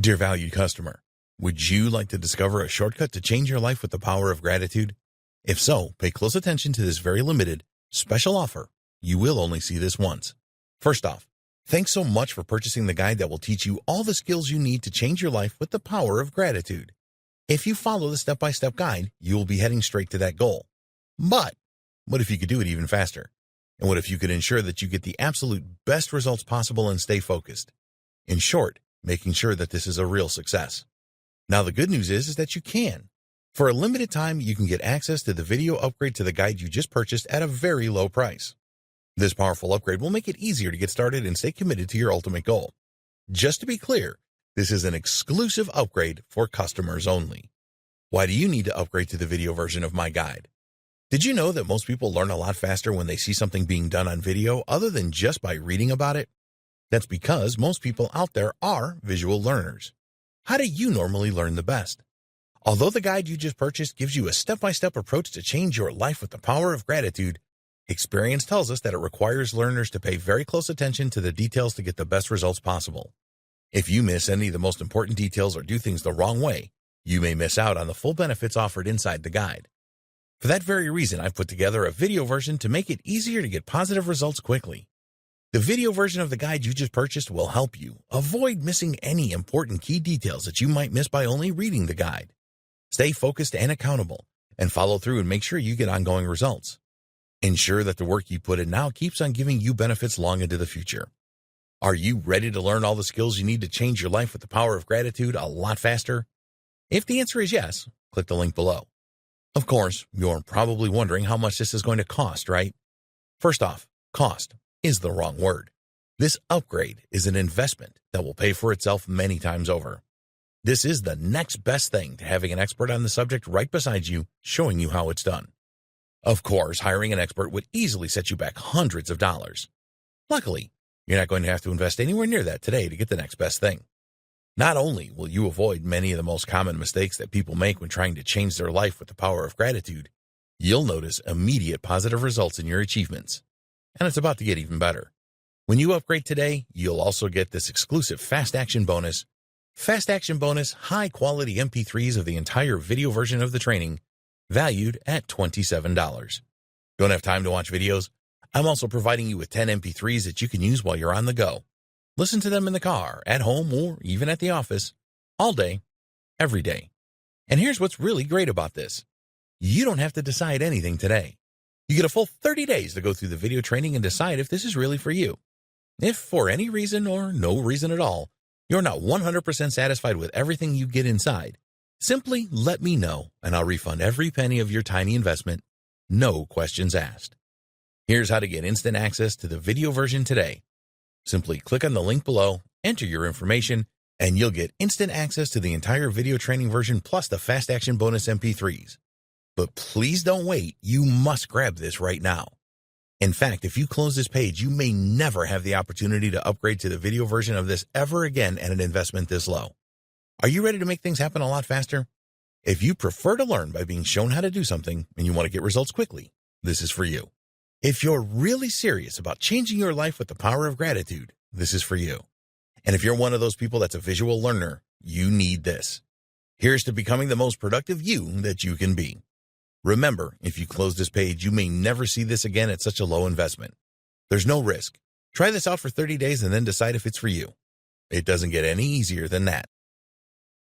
Dear valued customer, would you like to discover a shortcut to change your life with the power of gratitude? If so, pay close attention to this very limited, special offer. You will only see this once. First off, thanks so much for purchasing the guide that will teach you all the skills you need to change your life with the power of gratitude. If you follow the step-by-step guide, you will be heading straight to that goal. But what if you could do it even faster? And what if you could ensure that you get the absolute best results possible and stay focused? In short, making sure that this is a real success. Now, the good news is that you can. For a limited time, you can get access to the video upgrade to the guide you just purchased at a very low price. This powerful upgrade will make it easier to get started and stay committed to your ultimate goal. Just to be clear, this is an exclusive upgrade for customers only. Why do you need to upgrade to the video version of my guide? Did you know that most people learn a lot faster when they see something being done on video other than just by reading about it? That's because most people out there are visual learners. How do you normally learn the best? Although the guide you just purchased gives you a step-by-step approach to change your life with the power of gratitude, experience tells us that it requires learners to pay very close attention to the details to get the best results possible. If you miss any of the most important details or do things the wrong way, you may miss out on the full benefits offered inside the guide. For that very reason, I've put together a video version to make it easier to get positive results quickly. The video version of the guide you just purchased will help you avoid missing any important key details that you might miss by only reading the guide. Stay focused and accountable, and follow through and make sure you get ongoing results. Ensure that the work you put in now keeps on giving you benefits long into the future. Are you ready to learn all the skills you need to change your life with the power of gratitude a lot faster? If the answer is yes, click the link below. Of course, you're probably wondering how much this is going to cost, right? First off, cost is the wrong word. This upgrade is an investment that will pay for itself many times over. This is the next best thing to having an expert on the subject right beside you, showing you how it's done. Of course, hiring an expert would easily set you back hundreds of dollars. Luckily, you're not going to have to invest anywhere near that today to get the next best thing. Not only will you avoid many of the most common mistakes that people make when trying to change their life with the power of gratitude, you'll notice immediate positive results in your achievements. And it's about to get even better. When you upgrade today, you'll also get this exclusive Fast Action Bonus, high-quality MP3s of the entire video version of the training, valued at $27. Don't have time to watch videos? I'm also providing you with 10 MP3s that you can use while you're on the go. Listen to them in the car, at home, or even at the office, all day, every day. And here's what's really great about this. You don't have to decide anything today. You get a full 30 days to go through the video training and decide if this is really for you. If for any reason or no reason at all, you're not 100% satisfied with everything you get inside, simply let me know and I'll refund every penny of your tiny investment, no questions asked. Here's how to get instant access to the video version today. Simply click on the link below, enter your information, and you'll get instant access to the entire video training version plus the Fast Action Bonus MP3s. But please don't wait. You must grab this right now. In fact, if you close this page, you may never have the opportunity to upgrade to the video version of this ever again at an investment this low. Are you ready to make things happen a lot faster? If you prefer to learn by being shown how to do something and you want to get results quickly, this is for you. If you're really serious about changing your life with the power of gratitude, this is for you. And if you're one of those people that's a visual learner, you need this. Here's to becoming the most productive you that you can be. Remember, if you close this page, you may never see this again at such a low investment. There's no risk. Try this out for 30 days and then decide if it's for you. It doesn't get any easier than that.